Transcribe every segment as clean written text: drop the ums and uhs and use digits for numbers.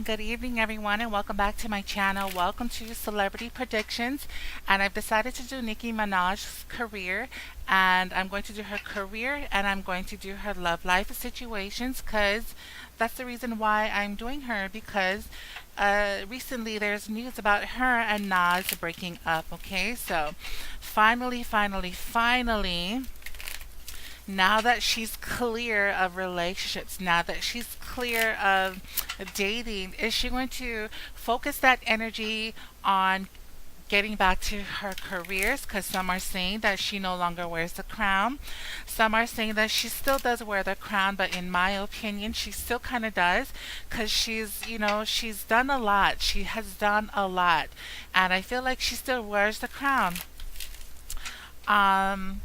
Good evening, everyone, and welcome back to my channel. Welcome to Celebrity Predictions. And I've decided to do Nicki Minaj's career, and I'm going to do her career and I'm going to do her love life situations because that's the reason why I'm doing her because recently there's news about her and Nas breaking up. Okay, so finally, now that she's clear of relationships, now that she's clear of dating, is she going to focus that energy on getting back to her careers? Because some are saying that she no longer wears the crown. Some are saying that she still does wear the crown, but in my opinion, she still kind of does because she's done a lot. She has done a lot. And I feel like she still wears the crown. Um,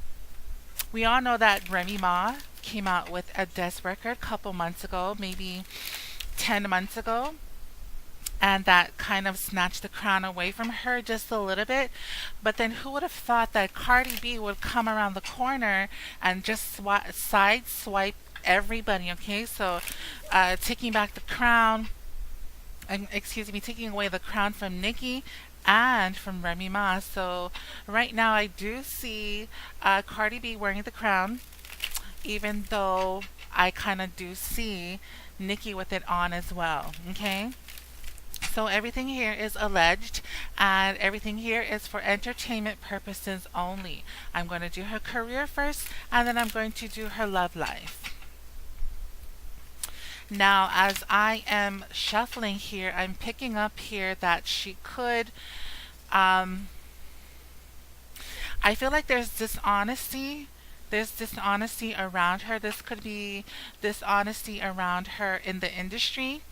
we all know that Remy Ma came out with a death record a couple months ago, maybe 10 months ago, and that kind of snatched the crown away from her just a little bit. But then who would have thought that Cardi B would come around the corner and just side swipe everybody? Okay, so taking back the crown, excuse me, taking away the crown from Nicki and from Remy Ma. So right now I do see Cardi B wearing the crown, even though I kind of do see Nicki with it on as well. Okay. So everything here is alleged and everything here is for entertainment purposes only. I'm going to do her career first and then I'm going to do her love life. Now, as I am shuffling here, I'm picking up here that she could. Um, I feel like there's dishonesty. There's dishonesty around her. This could be dishonesty around her in the industry,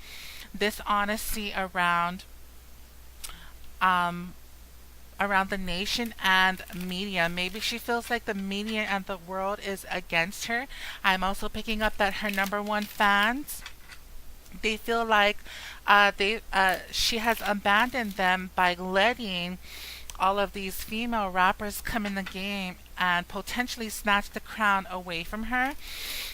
dishonesty um, around the nation and media. Maybe she feels like the media and the world is against her. I'm also picking up that her number one fans, they feel like she has abandoned them by letting all of these female rappers come in the game and potentially snatch the crown away from her.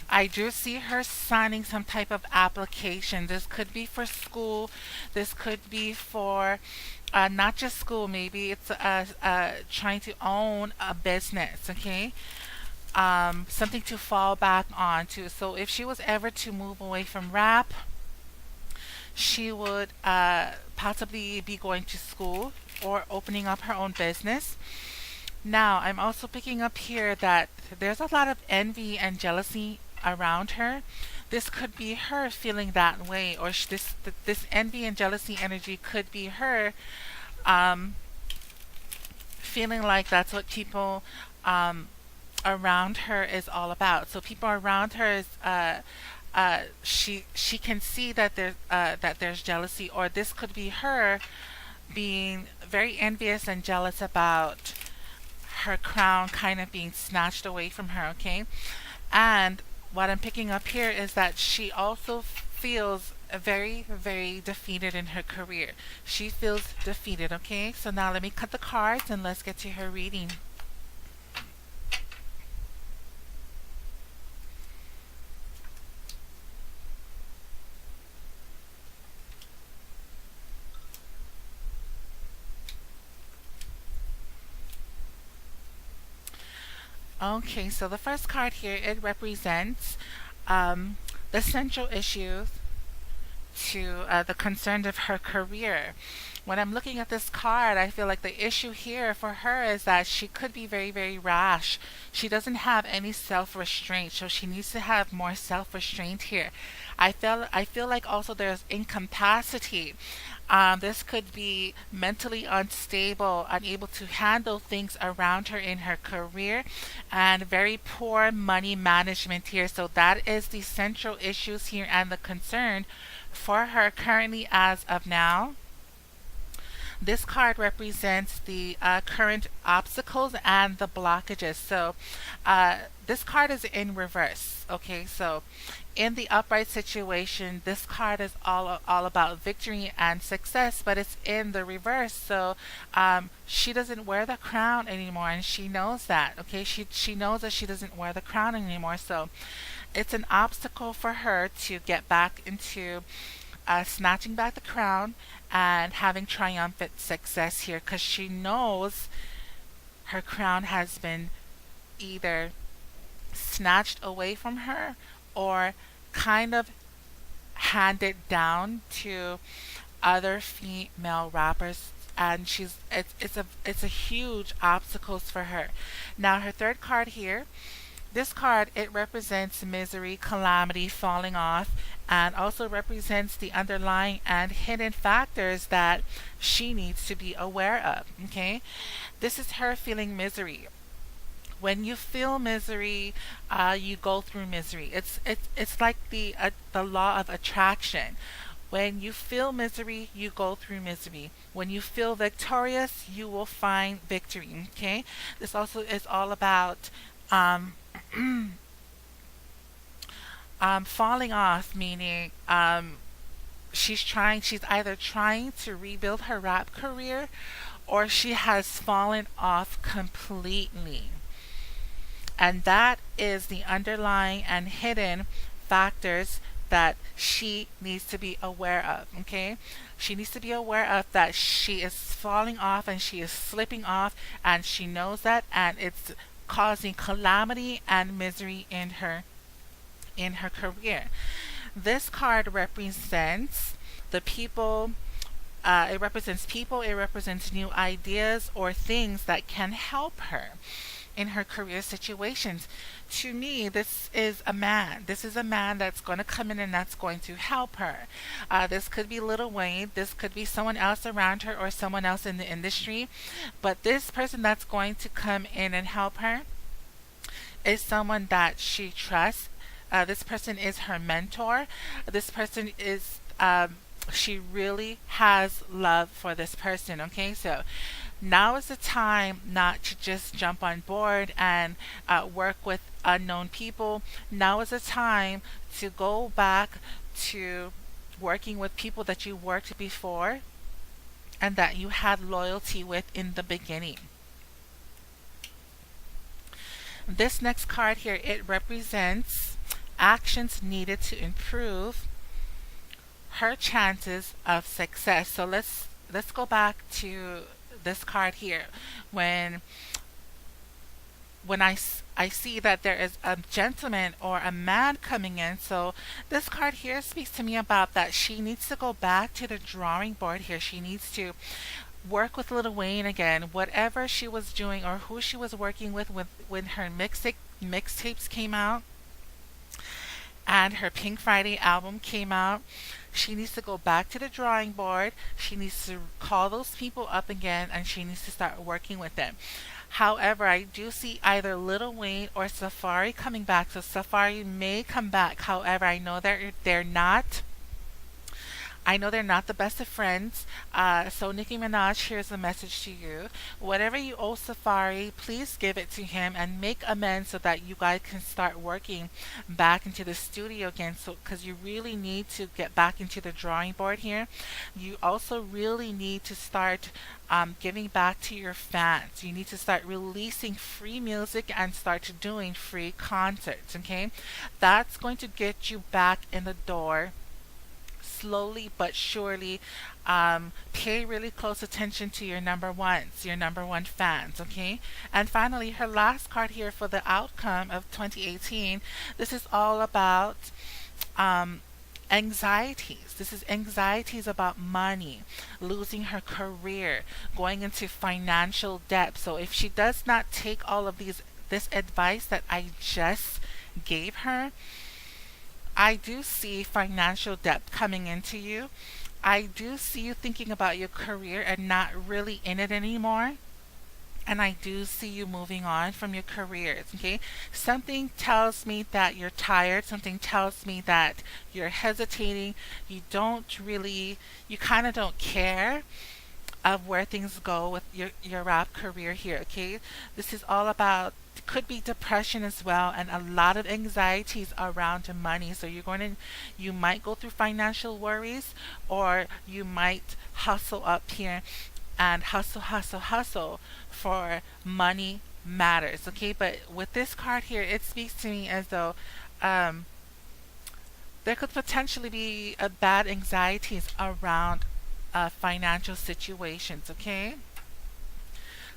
I do see her signing some type of application. This could be for school. This could be for not just school. Maybe it's trying to own a business. Okay. Something to fall back on to. So if she was ever to move away from rap, she would possibly be going to school or opening up her own business. Now, I'm also picking up here that there's a lot of envy and jealousy around her. This could be her feeling that way, or this envy and jealousy energy could be her um, feeling like that's what people around her is all about. So people around her is she can see that there's jealousy, or this could be her being very envious and jealous about her crown kind of being snatched away from her. Okay, and what I'm picking up here is that she also feels very defeated in her career. She feels defeated. Okay, so now let me cut the cards and let's get to her reading. Okay, so the first card here, it represents um, the central issues to the concern of her career. When I'm looking at this card, I feel like the issue here for her is that she could be very rash. She doesn't have any self-restraint, so she needs to have more self-restraint here. I feel like also there's incapacity. This could be mentally unstable, unable to handle things around her in her career, and very poor money management here. So that is the central issues here and the concern for her currently as of now. This card represents the current obstacles and the blockages. So this card is in reverse. Okay, so in the upright situation, this card is all about victory and success, but it's in the reverse. So she doesn't wear the crown anymore, and she knows that. Okay, she knows that she doesn't wear the crown anymore. So it's an obstacle for her to get back into snatching back the crown and having triumphant success here because she knows her crown has been either snatched away from her or kind of handed down to other female rappers, and it's a huge obstacles for her. Now her third card here, this card, it represents misery, calamity, falling off, and also represents the underlying and hidden factors that she needs to be aware of. Okay, this is her feeling misery. When you feel misery, you go through misery. It's like the law of attraction. When you feel misery, you go through misery. When you feel victorious, you will find victory. Okay, this also is all about um, falling off, meaning she's either trying to rebuild her rap career or she has fallen off completely. And that is the underlying and hidden factors that she needs to be aware of. Okay, she needs to be aware of that she is falling off and she is slipping off, and she knows that, and it's causing calamity and misery in her career. This card represents the people. It represents people, it represents new ideas or things that can help her in her career situations. To me, this is a man. This is a man that's going to come in and that's going to help her. This could be Lil Wayne. This could be someone else around her or someone else in the industry. But this person that's going to come in and help her is someone that she trusts. This person is her mentor. This person is, she really has love for this person. Okay, so now is the time not to just jump on board and work with unknown people. Now is the time to go back to working with people that you worked before and that you had loyalty with in the beginning. This next card here, it represents actions needed to improve her chances of success. So let's go back to this card here. When I see that there is a gentleman or a man coming in, so this card here speaks to me about that she needs to go back to the drawing board here. She needs to work with Lil Wayne again. Whatever she was doing or who she was working with when her mixtapes came out and her Pink Friday album came out, she needs to go back to the drawing board. She needs to call those people up again and she needs to start working with them. However, I do see either Lil Wayne or Safari coming back. So Safari may come back. However, I know they're not the best of friends. So Nikki Minaj, here's a message to you. Whatever you owe Safari, please give it to him and make amends so that you guys can start working back into the studio again. So, because you really need to get back into the drawing board here. You also really need to start giving back to your fans. You need to start releasing free music and start doing free concerts. Okay, that's going to get you back in the door slowly but surely. Pay really close attention to your number ones, your number one fans, okay? And finally, her last card here for the outcome of 2018. This is all about anxieties. This is anxieties about money, losing her career, going into financial debt. So if she does not take all of this advice that I just gave her, I do see financial debt coming into you. I do see you thinking about your career and not really in it anymore. And I do see you moving on from your careers, okay? Something tells me that you're tired. Something tells me that you're hesitating. You kind of don't care of where things go with your rap career here, okay? This is all about, could be depression as well, and a lot of anxieties around money. So you might go through financial worries, or you might hustle up here and hustle for money matters, okay? But with this card here, it speaks to me as though There could potentially be bad anxieties around financial situations, okay?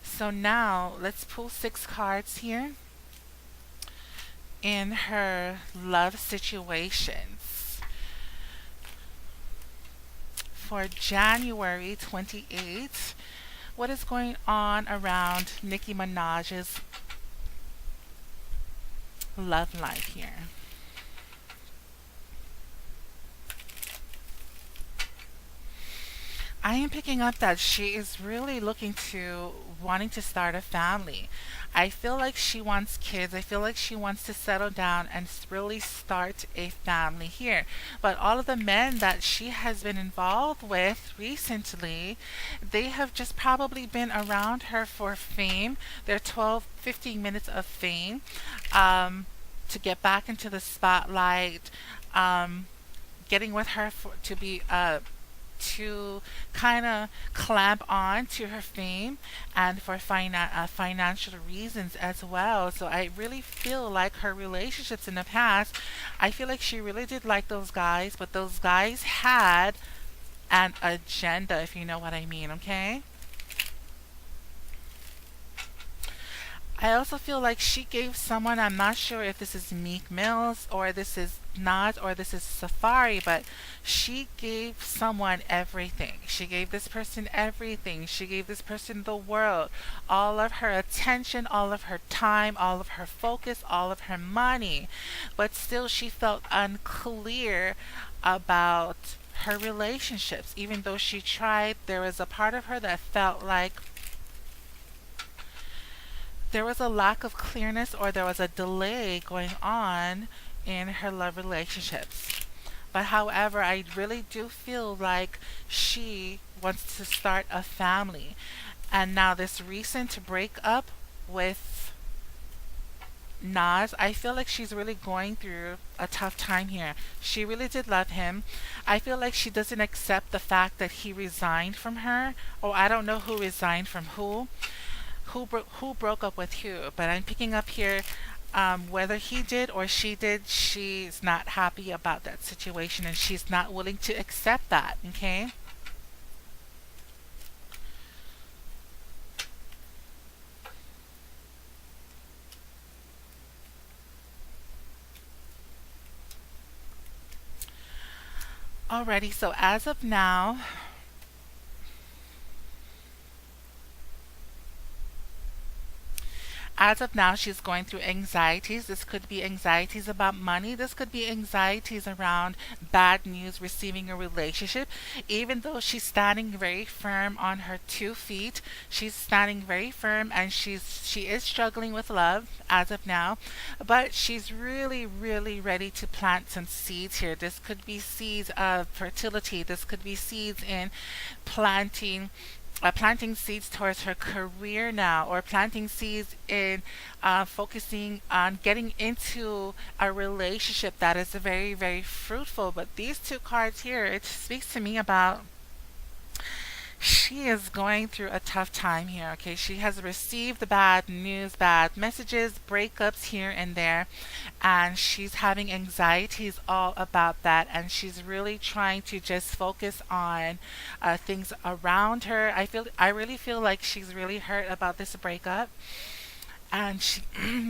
So now let's pull six cards here in her love situations for January 28th. What is going on around Nicki Minaj's love life here? I am picking up that she is really looking to wanting to start a family. I feel like she wants kids. I feel like she wants to settle down and really start a family here. But all of the men that she has been involved with recently, they have just probably been around her for fame. Their 12, 15 minutes of fame, to get back into the spotlight, um, getting with her to be to kind of clamp on to her fame and for financial reasons as well. So I really feel like her relationships in the past, I feel like she really did like those guys, but those guys had an agenda, if you know what I mean, okay? I also feel like she gave someone, I'm not sure if this is Meek Mills or this is Nas or this is Safari, but she gave someone everything. She gave this person everything. She gave this person the world, all of her attention, all of her time, all of her focus, all of her money. But still, she felt unclear about her relationships. Even though she tried, there was a part of her that felt like there was a lack of clearness or there was a delay going on in her love relationships. But however, I really do feel like she wants to start a family. And now, this recent breakup with Nas, I feel like she's really going through a tough time here. She really did love him. I feel like she doesn't accept the fact that he resigned from her, or I don't know who resigned from who. Who broke up with who? But I'm picking up here, whether he did or she did, she's not happy about that situation and she's not willing to accept that. Okay. Alrighty. So as of now, she's going through anxieties. This could be anxieties about money. This could be anxieties around bad news, receiving a relationship. Even though she's standing very firm on her 2 feet, she's standing very firm and she is struggling with love as of now. But she's really, really ready to plant some seeds here. This could be seeds of fertility. This could be seeds in planting planting seeds towards her career now, or planting seeds in focusing on getting into a relationship that is very, very fruitful. But these two cards here, it speaks to me about she is going through a tough time here. Okay, she has received the bad news, bad messages, breakups here and there, and she's having anxieties all about that. And she's really trying to just focus on things around her. I really feel like she's really hurt about this breakup, and she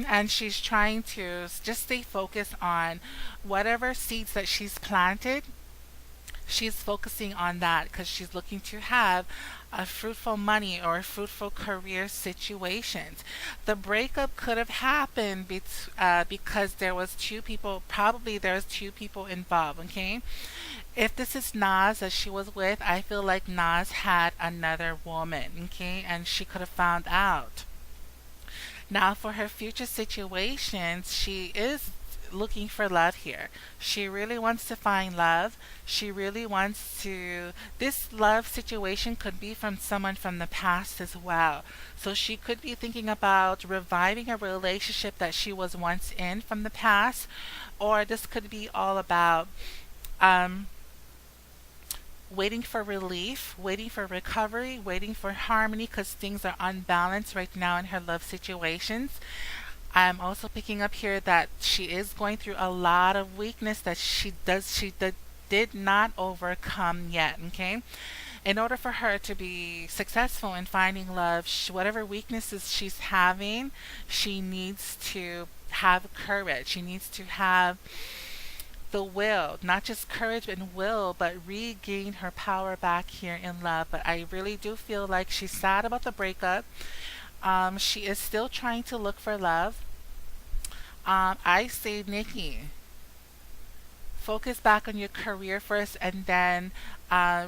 and she's trying to just stay focused on whatever seeds that she's planted. She's focusing on that because she's looking to have a fruitful money or fruitful career situations. The breakup could have happened because there was two people, probably there's two people involved. Okay, if this is Nas that she was with, I feel like Nas had another woman. Okay, and she could have found out. Now, for her future situations, she is looking for love here. She really wants to find love. She really wants to. This love situation could be from someone from the past as well. So she could be thinking about reviving a relationship that she was once in from the past, or this could be all about um, waiting for relief, waiting for recovery, waiting for harmony because things are unbalanced right now in her love situations. I'm also picking up here that she is going through a lot of weakness that did not overcome yet. Okay, in order for her to be successful in finding love, whatever weaknesses she's having, she needs to have courage. She needs to have the will, not just courage and will, but regain her power back here in love. But I really do feel like she's sad about the breakup. She is still trying to look for love. I say, Nikki, focus back on your career first and then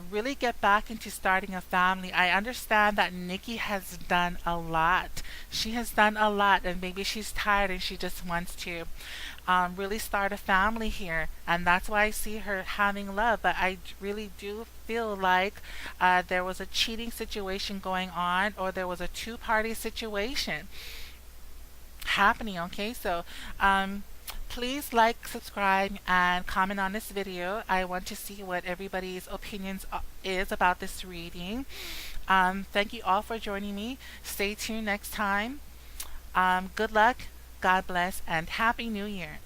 really get back into starting a family. I understand that Nikki has done a lot. She has done a lot, and maybe she's tired and she just wants to really start a family here. And that's why I see her having love. But I really do feel like there was a cheating situation going on, or there was a two-party situation happening. Okay, so please like, subscribe, and comment on this video. I want to see what everybody's opinions is about this reading. Thank you all for joining me. Stay tuned next time. Good luck, God bless, and Happy New Year.